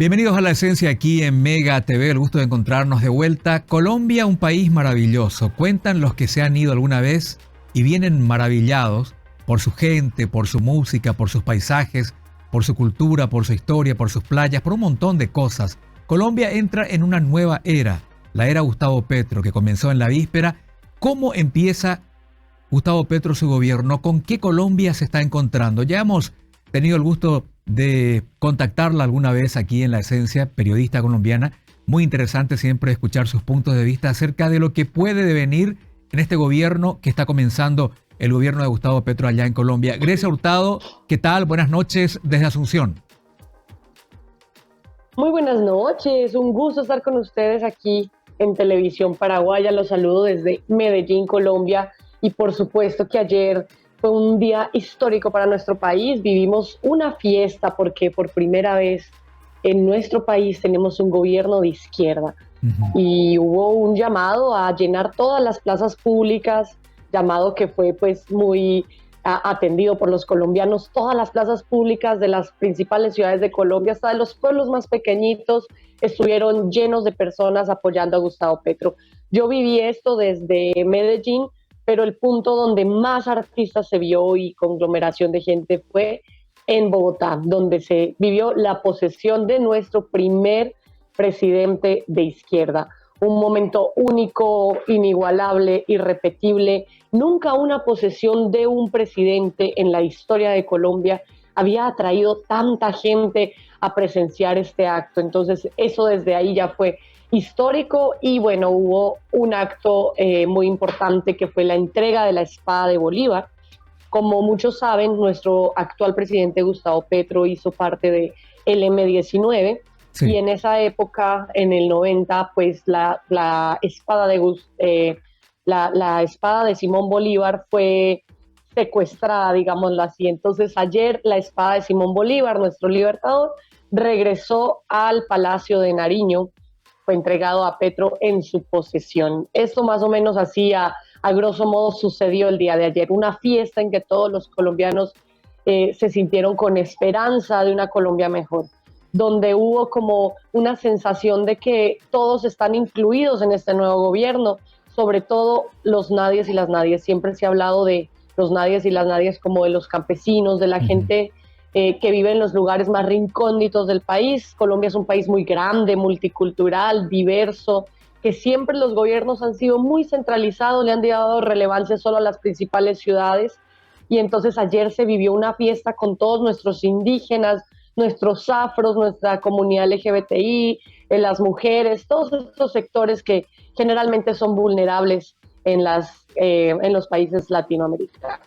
Bienvenidos a La Esencia aquí en Mega TV, el gusto de encontrarnos de vuelta. Colombia, un país maravilloso. Cuentan los que se han ido alguna vez y vienen maravillados por su gente, por su música, por sus paisajes, por su cultura, por su historia, por sus playas, por un montón de cosas. Colombia entra en una nueva era, la era Gustavo Petro, que comenzó en la víspera. ¿Cómo empieza Gustavo Petro su gobierno? ¿Con qué Colombia se está encontrando? Ya hemos tenido el gusto de contactarla alguna vez aquí en La Esencia, periodista colombiana. Muy interesante siempre escuchar sus puntos de vista acerca de lo que puede devenir en este gobierno que está comenzando, el gobierno de Gustavo Petro allá en Colombia. Grecia Hurtado, ¿qué tal? Buenas noches desde Asunción. Muy buenas noches, un gusto estar con ustedes aquí en Televisión Paraguaya. Los saludo desde Medellín, Colombia, y por supuesto que ayer fue un día histórico para nuestro país. Vivimos una fiesta porque por primera vez en nuestro país tenemos un gobierno de izquierda. Y hubo un llamado a llenar todas las plazas públicas, llamado que fue pues muy atendido por los colombianos. Todas las plazas públicas de las principales ciudades de Colombia, hasta de los pueblos más pequeñitos, estuvieron llenos de personas apoyando a Gustavo Petro. Yo viví esto desde Medellín, pero el punto donde más artistas se vio y conglomeración de gente fue en Bogotá, donde se vivió la posesión de nuestro primer presidente de izquierda. Un momento único, inigualable, irrepetible. Nunca una posesión de un presidente en la historia de Colombia había atraído tanta gente a presenciar este acto. Entonces, eso desde ahí ya fue histórico. Y bueno, hubo un acto muy importante que fue la entrega de la espada de Bolívar. Como muchos saben, nuestro actual presidente Gustavo Petro hizo parte de el M-19. Sí. Y en esa época, en el 90, pues la espada la espada de Simón Bolívar fue secuestrada, digámoslo así. Entonces ayer la espada de Simón Bolívar, nuestro libertador, regresó al Palacio de Nariño, fue entregado a Petro en su posesión. Esto más o menos así a grosso modo sucedió el día de ayer, una fiesta en que todos los colombianos se sintieron con esperanza de una Colombia mejor, donde hubo como una sensación de que todos están incluidos en este nuevo gobierno, sobre todo los nadies y las nadies. Siempre se ha hablado de los nadies y las nadies como de los campesinos, de la gente que vive en los lugares más recónditos del país. Colombia es un país muy grande, multicultural, diverso, que siempre los gobiernos han sido muy centralizados, le han dado relevancia solo a las principales ciudades. Y entonces ayer se vivió una fiesta con todos nuestros indígenas, nuestros afros, nuestra comunidad LGBTI, las mujeres, todos estos sectores que generalmente son vulnerables en los países latinoamericanos.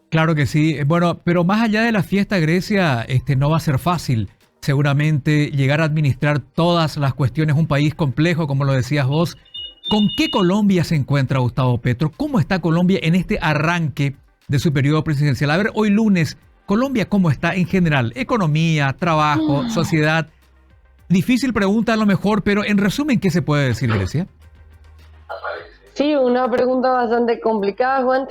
Claro que sí. Bueno, pero más allá de la fiesta, Grecia, no va a ser fácil. Seguramente llegar a administrar todas las cuestiones, un país complejo, como lo decías vos. ¿Con qué Colombia se encuentra Gustavo Petro? ¿Cómo está Colombia en este arranque de su periodo presidencial? A ver, hoy lunes, Colombia, ¿cómo está en general? Economía, trabajo, sociedad. Difícil pregunta a lo mejor, pero en resumen, ¿qué se puede decir, Grecia? Sí, una pregunta bastante complicada, Juan.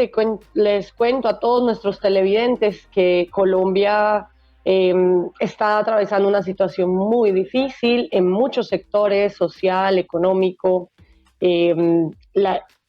Les cuento a todos nuestros televidentes que Colombia está atravesando una situación muy difícil en muchos sectores, social, económico.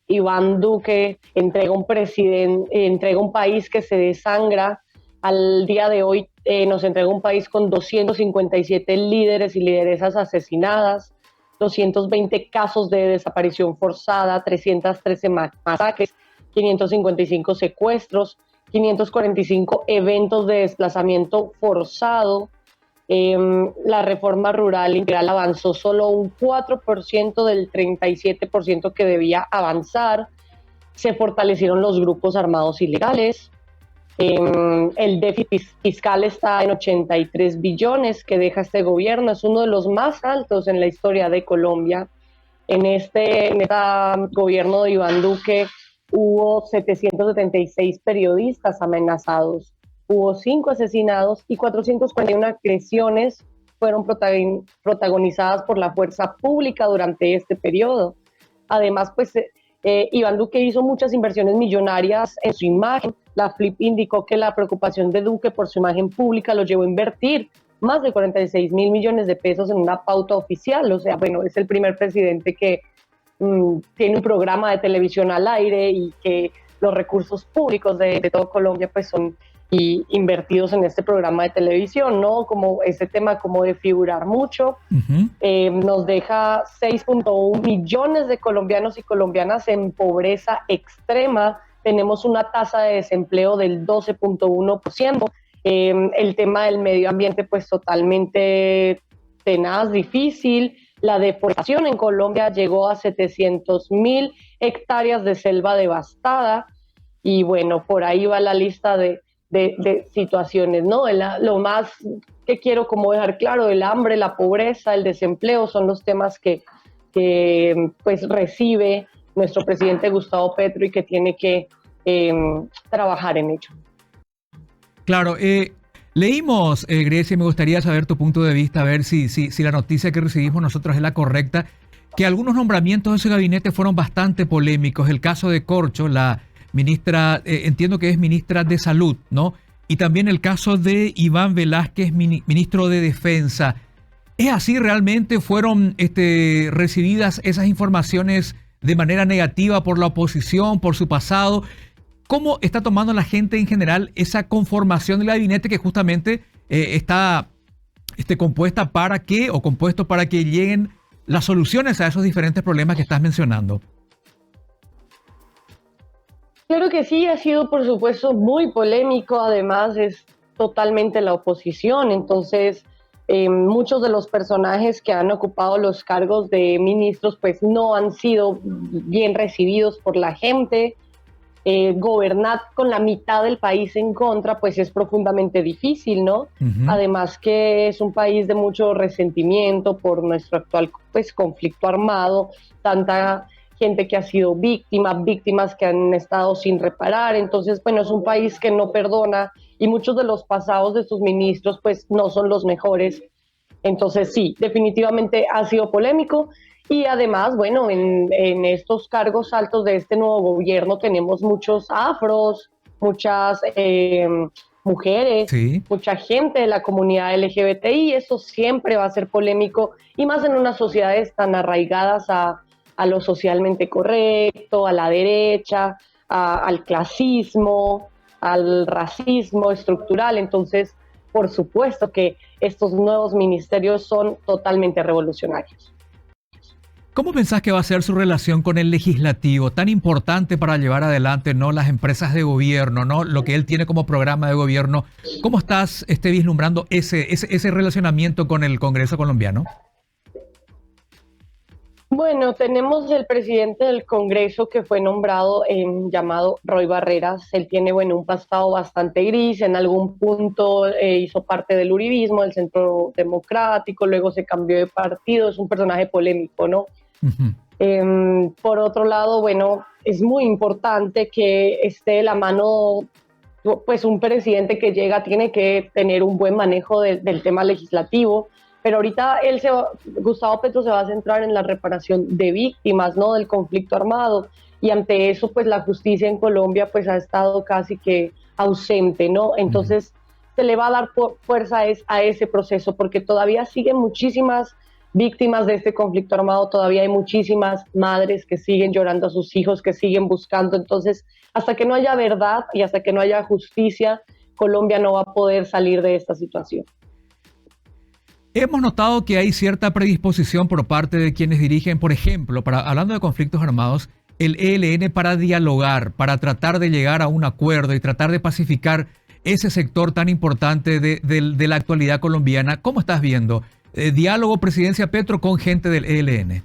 Iván Duque entrega un país que se desangra. Al día de hoy nos entrega un país con 257 líderes y lideresas asesinadas, 220 casos de desaparición forzada, 313 masacres, 555 secuestros, 545 eventos de desplazamiento forzado. La reforma rural integral avanzó solo un 4% del 37% que debía avanzar. Se fortalecieron los grupos armados ilegales. El déficit fiscal está en 83 billones que deja este gobierno, es uno de los más altos en la historia de Colombia. En este gobierno de Iván Duque hubo 776 periodistas amenazados, hubo 5 asesinados y 441 agresiones fueron protagonizadas por la fuerza pública durante este periodo. Además, pues Iván Duque hizo muchas inversiones millonarias en su imagen. La FLIP indicó que la preocupación de Duque por su imagen pública lo llevó a invertir más de 46.000 millones de pesos en una pauta oficial. O sea, bueno, es el primer presidente que tiene un programa de televisión al aire y que los recursos públicos de todo Colombia pues son invertidos en este programa de televisión, ¿no? Como ese tema como de figurar mucho. Nos deja 6.1 millones de colombianos y colombianas en pobreza extrema. Tenemos una tasa de desempleo del 12.1%. El tema del medio ambiente pues totalmente tenaz, difícil. La deforestación en Colombia llegó a 700.000 hectáreas de selva devastada y bueno, por ahí va la lista de situaciones, ¿no? Lo más que quiero como dejar claro, el hambre, la pobreza, el desempleo son los temas que pues recibe nuestro presidente Gustavo Petro y que tiene que trabajar en ello. Claro, leímos, Grecia, y me gustaría saber tu punto de vista, a ver si la noticia que recibimos nosotros es la correcta, que algunos nombramientos de ese gabinete fueron bastante polémicos. El caso de Corcho, la ministra, entiendo que es ministra de Salud, ¿no? Y también el caso de Iván Velázquez, ministro de Defensa. ¿Es así realmente? ¿Fueron recibidas esas informaciones de manera negativa por la oposición, por su pasado? ¿Cómo está tomando la gente en general esa conformación del gabinete que justamente está compuesto para que lleguen las soluciones a esos diferentes problemas que estás mencionando? Claro que sí, ha sido por supuesto muy polémico, además es totalmente la oposición, entonces muchos de los personajes que han ocupado los cargos de ministros pues no han sido bien recibidos por la gente. Gobernar con la mitad del país en contra pues es profundamente difícil, ¿no? Además que es un país de mucho resentimiento por nuestro actual pues conflicto armado, tanta gente que ha sido víctimas que han estado sin reparar. Entonces, bueno, es un país que no perdona y muchos de los pasados de sus ministros pues no son los mejores. Entonces, sí, definitivamente ha sido polémico y además, bueno, en estos cargos altos de este nuevo gobierno tenemos muchos afros, muchas mujeres, sí, mucha gente de la comunidad LGBTI. Eso siempre va a ser polémico y más en unas sociedades tan arraigadas a lo socialmente correcto, a la derecha, al clasismo, al racismo estructural. Entonces, por supuesto que estos nuevos ministerios son totalmente revolucionarios. ¿Cómo pensás que va a ser su relación con el legislativo, tan importante para llevar adelante, ¿no?, las empresas de gobierno, ¿no?, lo que él tiene como programa de gobierno? ¿Cómo estás vislumbrando ese relacionamiento con el Congreso colombiano? Bueno, tenemos el presidente del Congreso que fue nombrado llamado Roy Barreras. Él tiene, bueno, un pasado bastante gris. En algún punto hizo parte del uribismo, del Centro Democrático, luego se cambió de partido. Es un personaje polémico, ¿no? Por otro lado, bueno, es muy importante que esté de la mano, pues un presidente que llega tiene que tener un buen manejo del tema legislativo. Pero ahorita Gustavo Petro se va a centrar en la reparación de víctimas, ¿no?, del conflicto armado, y ante eso pues la justicia en Colombia pues ha estado casi que ausente, ¿no? Entonces se le va a dar fuerza a ese proceso porque todavía siguen muchísimas víctimas de este conflicto armado, todavía hay muchísimas madres que siguen llorando a sus hijos, que siguen buscando. Entonces, hasta que no haya verdad y hasta que no haya justicia, Colombia no va a poder salir de esta situación. Hemos notado que hay cierta predisposición por parte de quienes dirigen, por ejemplo, hablando de conflictos armados, el ELN para dialogar, para tratar de llegar a un acuerdo y tratar de pacificar ese sector tan importante de la actualidad colombiana. ¿Cómo estás viendo? Diálogo presidencia Petro con gente del ELN.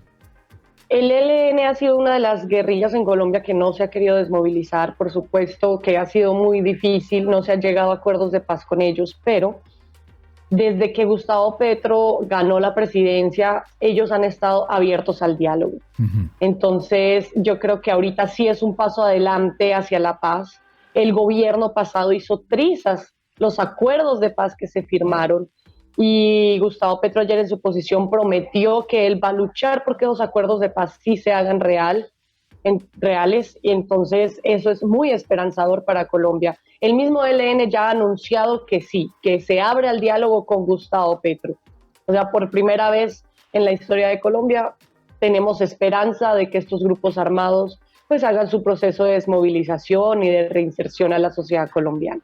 El ELN ha sido una de las guerrillas en Colombia que no se ha querido desmovilizar, por supuesto que ha sido muy difícil, no se han llegado a acuerdos de paz con ellos, pero desde que Gustavo Petro ganó la presidencia, ellos han estado abiertos al diálogo. Entonces, yo creo que ahorita sí es un paso adelante hacia la paz. El gobierno pasado hizo trizas los acuerdos de paz que se firmaron y Gustavo Petro ayer en su posición prometió que él va a luchar porque los acuerdos de paz sí se hagan real. reales, y entonces eso es muy esperanzador para Colombia. El mismo ELN ya ha anunciado que sí, que se abre al diálogo con Gustavo Petro. O sea, por primera vez en la historia de Colombia tenemos esperanza de que estos grupos armados pues hagan su proceso de desmovilización y de reinserción a la sociedad colombiana.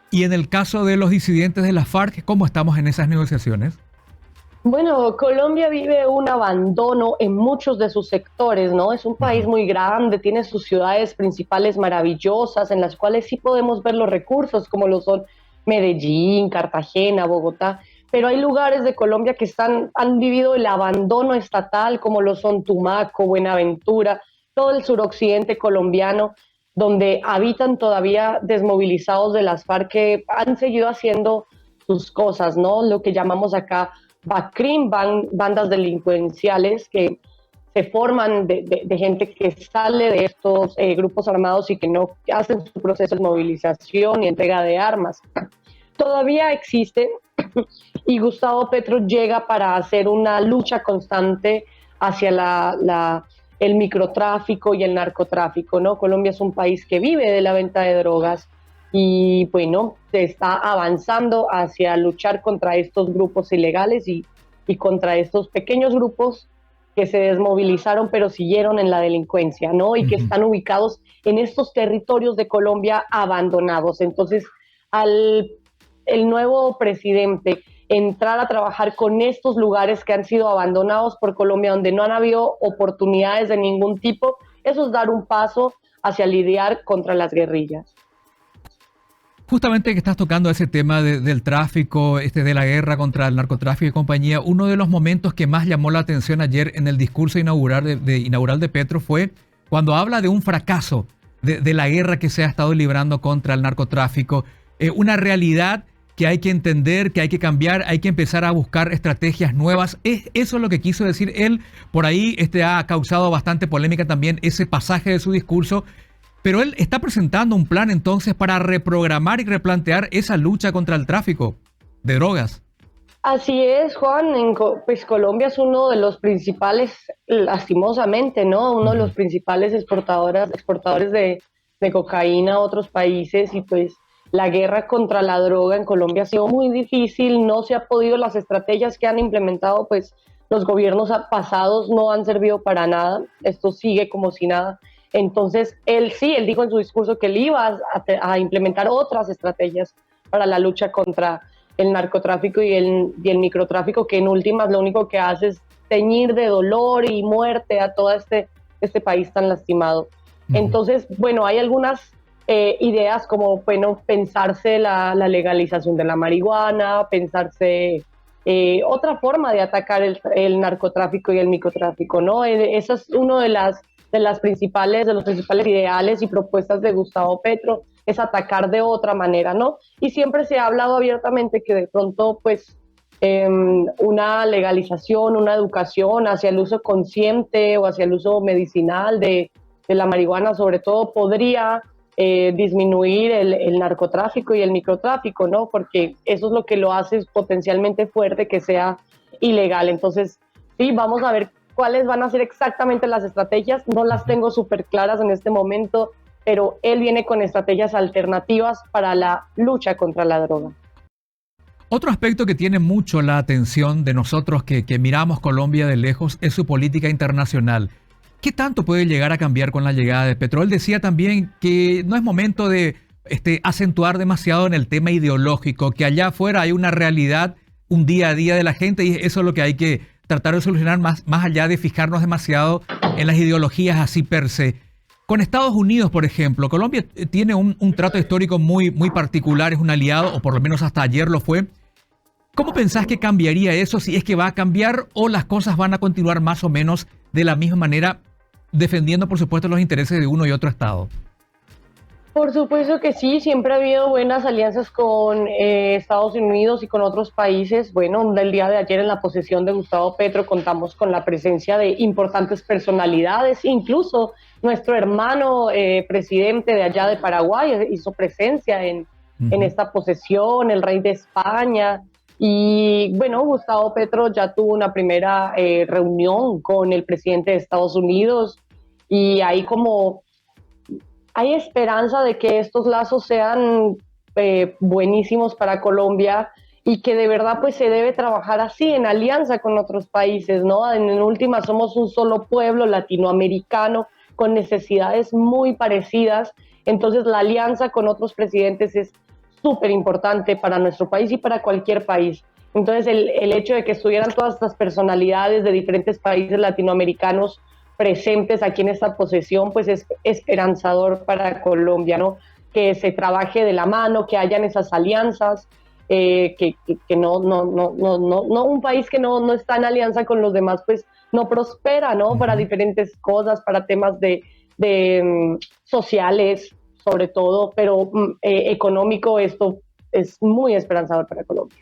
Y en el caso de los disidentes de la FARC, ¿cómo estamos en esas negociaciones? Bueno, Colombia vive un abandono en muchos de sus sectores, ¿no? Es un país muy grande, tiene sus ciudades principales maravillosas, en las cuales sí podemos ver los recursos, como lo son Medellín, Cartagena, Bogotá, pero hay lugares de Colombia que han vivido el abandono estatal, como lo son Tumaco, Buenaventura, todo el suroccidente colombiano, donde habitan todavía desmovilizados de las FARC que han seguido haciendo sus cosas, ¿no? Lo que llamamos acá BACRIM, bandas delincuenciales que se forman de gente que sale de estos grupos armados y que no hacen su proceso de movilización y entrega de armas. Todavía existen y Gustavo Petro llega para hacer una lucha constante hacia el microtráfico y el narcotráfico, ¿no? Colombia es un país que vive de la venta de drogas y bueno, se está avanzando hacia luchar contra estos grupos ilegales y contra estos pequeños grupos que se desmovilizaron pero siguieron en la delincuencia, ¿no? Y que están ubicados en estos territorios de Colombia abandonados. Entonces, el nuevo presidente entrar a trabajar con estos lugares que han sido abandonados por Colombia, donde no han habido oportunidades de ningún tipo, eso es dar un paso hacia lidiar contra las guerrillas. Justamente que estás tocando ese tema del tráfico, de la guerra contra el narcotráfico y compañía, uno de los momentos que más llamó la atención ayer en el discurso inaugural de Petro fue cuando habla de un fracaso de la guerra que se ha estado librando contra el narcotráfico, una realidad que hay que entender, que hay que cambiar, hay que empezar a buscar estrategias nuevas. Eso es lo que quiso decir él. Por ahí ha causado bastante polémica también ese pasaje de su discurso. Pero él está presentando un plan entonces para reprogramar y replantear esa lucha contra el tráfico de drogas. Así es, Juan. Pues Colombia es uno de los principales, lastimosamente, ¿no? Uno de los principales exportadores de cocaína a otros países y pues la guerra contra la droga en Colombia ha sido muy difícil, no se ha podido, las estrategias que han implementado pues los gobiernos pasados no han servido para nada, esto sigue como si nada. Entonces, él dijo en su discurso que él iba a implementar otras estrategias para la lucha contra el narcotráfico y el microtráfico, que en últimas lo único que hace es teñir de dolor y muerte a todo este país tan lastimado. Entonces, bueno, hay algunas ideas como, bueno, pensarse la legalización de la marihuana, pensarse otra forma de atacar el narcotráfico y el microtráfico, ¿no? Esa es uno de los principales ideales y propuestas de Gustavo Petro, es atacar de otra manera, ¿no? Y siempre se ha hablado abiertamente que de pronto, pues, una legalización, una educación hacia el uso consciente o hacia el uso medicinal de la marihuana, sobre todo, podría disminuir el narcotráfico y el microtráfico, ¿no? Porque eso es lo que lo hace potencialmente fuerte, que sea ilegal. Entonces, sí, vamos a ver cuáles van a ser exactamente las estrategias. No las tengo súper claras en este momento, pero él viene con estrategias alternativas para la lucha contra la droga. Otro aspecto que tiene mucho la atención de nosotros que miramos Colombia de lejos es su política internacional. ¿Qué tanto puede llegar a cambiar con la llegada de Petro? Él decía también que no es momento de acentuar demasiado en el tema ideológico, que allá afuera hay una realidad, un día a día de la gente y eso es lo que hay que tratar de solucionar más allá de fijarnos demasiado en las ideologías así per se. Con Estados Unidos, por ejemplo, Colombia tiene un trato histórico muy particular, es un aliado, o por lo menos hasta ayer lo fue. ¿Cómo pensás que cambiaría eso, si es que va a cambiar o las cosas van a continuar más o menos de la misma manera, defendiendo, por supuesto, los intereses de uno y otro Estado? Por supuesto que sí, siempre ha habido buenas alianzas con Estados Unidos y con otros países. Bueno, el día de ayer en la posesión de Gustavo Petro contamos con la presencia de importantes personalidades, incluso nuestro hermano presidente de allá de Paraguay hizo presencia en esta posesión, el rey de España. Y bueno, Gustavo Petro ya tuvo una primera reunión con el presidente de Estados Unidos y hay esperanza de que estos lazos sean buenísimos para Colombia y que de verdad pues se debe trabajar así, en alianza con otros países, ¿no? En última somos un solo pueblo latinoamericano con necesidades muy parecidas, entonces la alianza con otros presidentes es súper importante para nuestro país y para cualquier país. Entonces el hecho de que estuvieran todas estas personalidades de diferentes países latinoamericanos presentes aquí en esta posesión, pues es esperanzador para Colombia, ¿no? Que se trabaje de la mano, que hayan esas alianzas, que no, un país que no está en alianza con los demás, pues no prospera, ¿no? Para diferentes cosas, para temas de sociales, sobre todo, pero económico, esto es muy esperanzador para Colombia.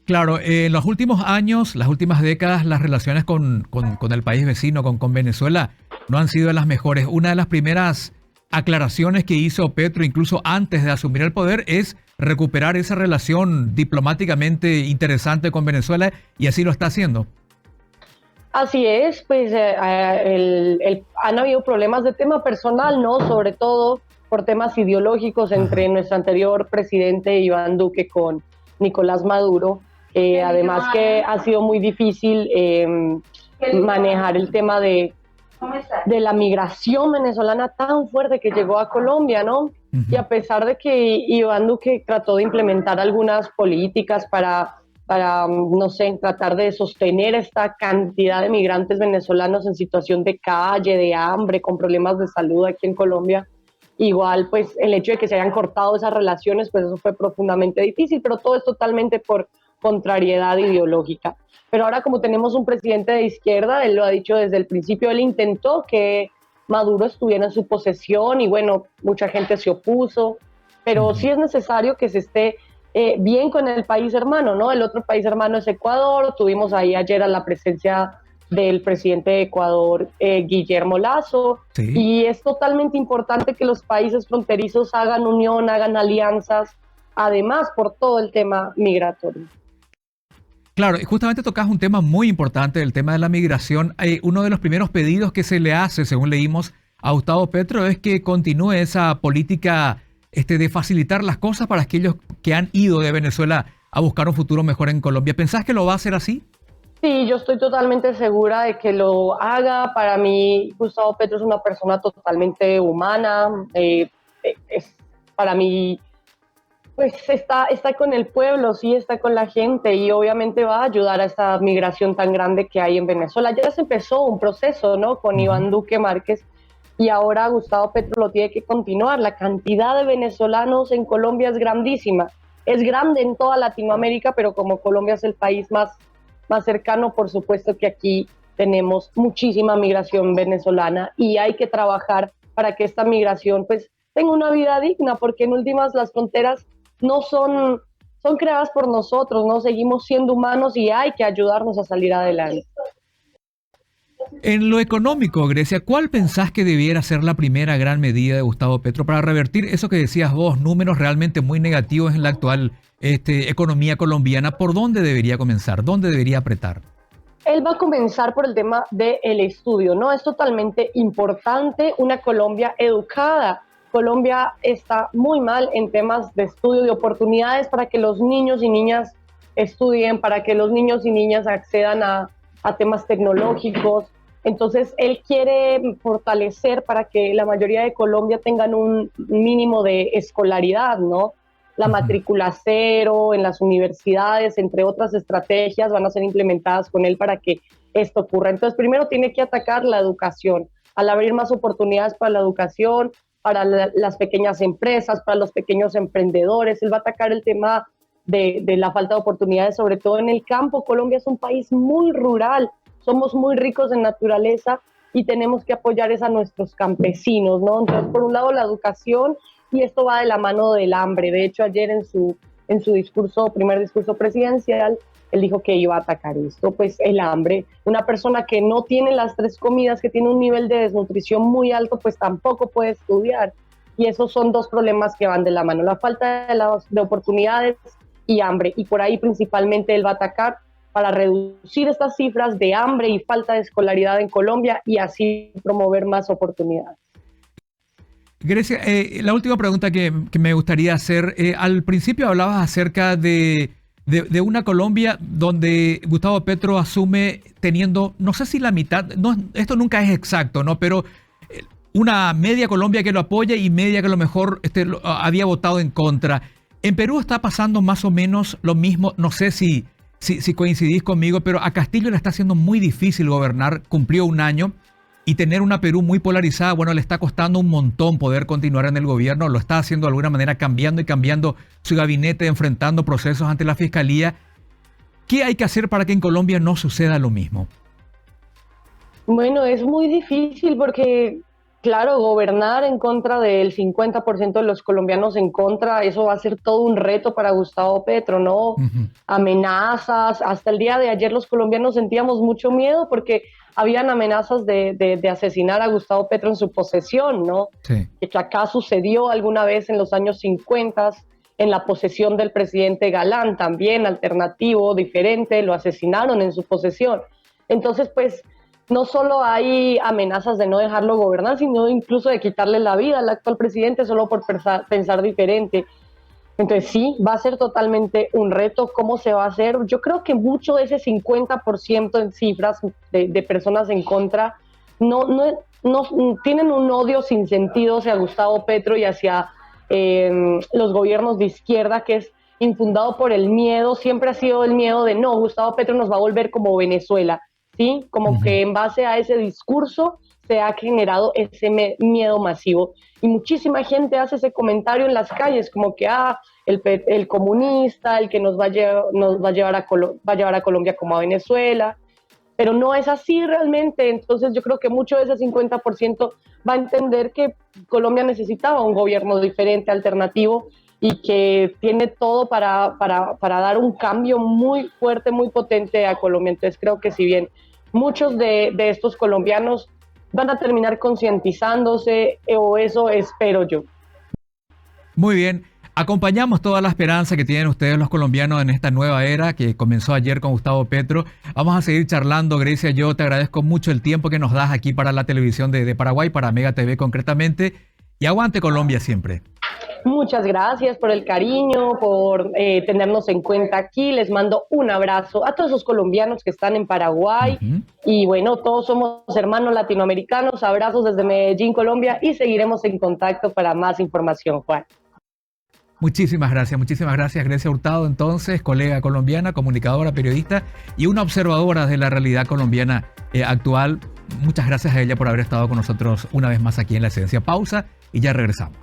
Claro, en los últimos años, las últimas décadas, las relaciones con el país vecino, con Venezuela, no han sido las mejores. Una de las primeras aclaraciones que hizo Petro, incluso antes de asumir el poder, es recuperar esa relación diplomáticamente interesante con Venezuela, y así lo está haciendo. Así es, pues han habido problemas de tema personal, ¿no? Sobre todo por temas ideológicos entre nuestro anterior presidente Iván Duque con Nicolás Maduro. Además que ha sido muy difícil manejar el tema de la migración venezolana tan fuerte que llegó a Colombia, ¿no? Y a pesar de que Iván Duque trató de implementar algunas políticas para no sé, tratar de sostener esta cantidad de migrantes venezolanos en situación de calle, de hambre, con problemas de salud aquí en Colombia, igual pues el hecho de que se hayan cortado esas relaciones, pues eso fue profundamente difícil, pero todo es totalmente por contrariedad ideológica. Pero ahora como tenemos un presidente de izquierda, él lo ha dicho desde el principio, él intentó que Maduro estuviera en su posesión y bueno, mucha gente se opuso, pero sí es necesario que se esté bien con el país hermano, ¿no? El otro país hermano es Ecuador, tuvimos ahí ayer a la presencia del presidente de Ecuador, Guillermo Lasso, sí. Y es totalmente importante que los países fronterizos hagan unión, hagan alianzas, además por todo el tema migratorio. Claro, y justamente tocas un tema muy importante, el tema de la migración. Uno de los primeros pedidos que se le hace, según leímos, a Gustavo Petro es que continúe esa política de facilitar las cosas para aquellos que han ido de Venezuela a buscar un futuro mejor en Colombia. ¿Pensás que lo va a hacer así? Sí, yo estoy totalmente segura de que lo haga. Para mí, Gustavo Petro es una persona totalmente humana. Para mí, pues está con el pueblo, sí, está con la gente y obviamente va a ayudar a esta migración tan grande que hay en Venezuela. Ya se empezó un proceso, ¿no? Con Iván Duque Márquez. Y ahora Gustavo Petro lo tiene que continuar. La cantidad de venezolanos en Colombia es grandísima. Es grande en toda Latinoamérica, pero como Colombia es el país más cercano, por supuesto que aquí tenemos muchísima migración venezolana y hay que trabajar para que esta migración pues tenga una vida digna, porque en últimas las fronteras no son creadas por nosotros, ¿no? Seguimos siendo humanos y hay que ayudarnos a salir adelante. En lo económico, Grecia, ¿cuál pensás que debiera ser la primera gran medida de Gustavo Petro para revertir eso que decías vos, números realmente muy negativos en la actual economía colombiana? ¿Por dónde debería comenzar? ¿Dónde debería apretar? Él va a comenzar por el tema del estudio, ¿no? Es totalmente importante una Colombia educada. Colombia está muy mal en temas de estudio, de oportunidades para que los niños y niñas estudien, para que los niños y niñas accedan a temas tecnológicos. Entonces, él quiere fortalecer para que la mayoría de Colombia tengan un mínimo de escolaridad, ¿no? La matrícula cero en las universidades, entre otras estrategias, van a ser implementadas con él para que esto ocurra. Entonces, primero tiene que atacar la educación, al abrir más oportunidades para la educación, para las pequeñas empresas, para los pequeños emprendedores. Él va a atacar el tema de la falta de oportunidades, sobre todo en el campo. Colombia es un país muy rural, somos muy ricos en naturaleza y tenemos que apoyar a nuestros campesinos, ¿no? Entonces, por un lado, la educación, y esto va de la mano del hambre. De hecho, ayer en su primer discurso presidencial, él dijo que iba a atacar esto, pues el hambre. Una persona que no tiene las 3 comidas, que tiene un nivel de desnutrición muy alto, pues tampoco puede estudiar. Y esos son 2 problemas que van de la mano, la falta de oportunidades y hambre. Y por ahí principalmente él va a atacar para reducir estas cifras de hambre y falta de escolaridad en Colombia y así promover más oportunidades. Grecia, la última pregunta que me gustaría hacer, al principio hablabas acerca de una Colombia donde Gustavo Petro asume teniendo, no sé si la mitad, no, esto nunca es exacto, ¿no? Pero una media Colombia que lo apoya y media que a lo mejor había votado en contra. En Perú está pasando más o menos lo mismo, no sé si coincidís conmigo, pero a Castillo le está haciendo muy difícil gobernar, cumplió un año. Y tener una Perú muy polarizada, bueno, le está costando un montón poder continuar en el gobierno. Lo está haciendo de alguna manera cambiando y cambiando su gabinete, enfrentando procesos ante la fiscalía. ¿Qué hay que hacer para que en Colombia no suceda lo mismo? Bueno, es muy difícil porque, claro, gobernar en contra del 50% de los colombianos en contra, eso va a ser todo un reto para Gustavo Petro, ¿no? Ujú. Amenazas, hasta el día de ayer los colombianos sentíamos mucho miedo porque habían amenazas de asesinar a Gustavo Petro en su posesión, ¿no? Sí. Que acá sucedió alguna vez en los años 50, en la posesión del presidente Galán, también alternativo, diferente, lo asesinaron en su posesión. Entonces, pues, no solo hay amenazas de no dejarlo gobernar, sino incluso de quitarle la vida al actual presidente solo por pensar diferente. Entonces sí, va a ser totalmente un reto. ¿Cómo se va a hacer? Yo creo que mucho de ese 50% en cifras de personas en contra no tienen un odio sin sentido hacia Gustavo Petro y hacia los gobiernos de izquierda, que es infundado por el miedo. Siempre ha sido el miedo de no, Gustavo Petro nos va a volver como Venezuela, ¿sí? Como que en base a ese discurso se ha generado ese miedo masivo. Y muchísima gente hace ese comentario en las calles, como que el comunista, el que nos va a llevar a Colombia como a Venezuela, pero no es así realmente. Entonces yo creo que mucho de ese 50% va a entender que Colombia necesitaba un gobierno diferente, alternativo, y que tiene todo para dar un cambio muy fuerte, muy potente a Colombia. Entonces creo que si bien muchos de estos colombianos van a terminar concientizándose, o eso espero yo. Muy bien. Acompañamos toda la esperanza que tienen ustedes los colombianos en esta nueva era que comenzó ayer con Gustavo Petro. Vamos a seguir charlando, Grecia. Yo te agradezco mucho el tiempo que nos das aquí para la televisión de Paraguay, para Mega TV concretamente. Y aguante Colombia siempre. Muchas gracias por el cariño, por tenernos en cuenta aquí. Les mando un abrazo a todos esos colombianos que están en Paraguay. Y bueno, todos somos hermanos latinoamericanos. Abrazos desde Medellín, Colombia, y seguiremos en contacto para más información, Juan. Muchísimas gracias Grecia Hurtado, entonces, colega colombiana, comunicadora, periodista y una observadora de la realidad colombiana actual. Muchas gracias a ella por haber estado con nosotros una vez más aquí en La Esencia. Pausa y ya regresamos.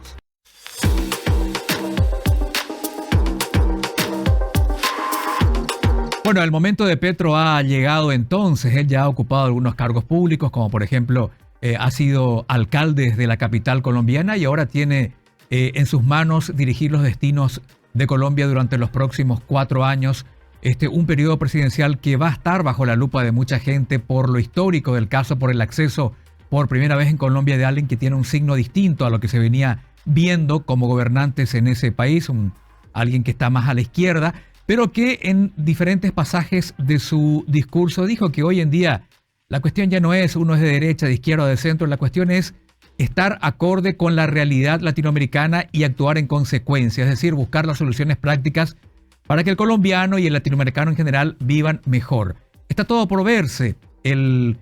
Bueno, el momento de Petro ha llegado entonces. Él ya ha ocupado algunos cargos públicos, como por ejemplo ha sido alcalde de la capital colombiana y ahora tiene en sus manos dirigir los destinos de Colombia durante los próximos 4 años. Un periodo presidencial que va a estar bajo la lupa de mucha gente por lo histórico del caso, por el acceso por primera vez en Colombia de alguien que tiene un signo distinto a lo que se venía viendo como gobernantes en ese país, alguien que está más a la izquierda, pero que en diferentes pasajes de su discurso dijo que hoy en día la cuestión ya no es uno es de derecha, de izquierda o de centro, la cuestión es estar acorde con la realidad latinoamericana y actuar en consecuencia, es decir, buscar las soluciones prácticas para que el colombiano y el latinoamericano en general vivan mejor. Está todo por verse. El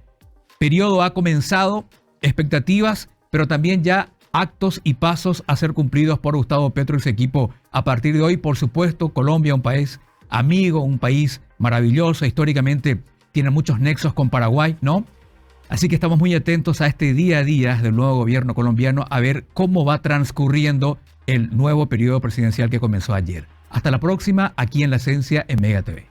periodo ha comenzado, expectativas, pero también ya actos y pasos a ser cumplidos por Gustavo Petro y su equipo. A partir de hoy, por supuesto, Colombia, un país amigo, un país maravilloso, históricamente tiene muchos nexos con Paraguay, ¿no? Así que estamos muy atentos a este día a día del nuevo gobierno colombiano, a ver cómo va transcurriendo el nuevo periodo presidencial que comenzó ayer. Hasta la próxima, aquí en La Esencia, en Mega TV.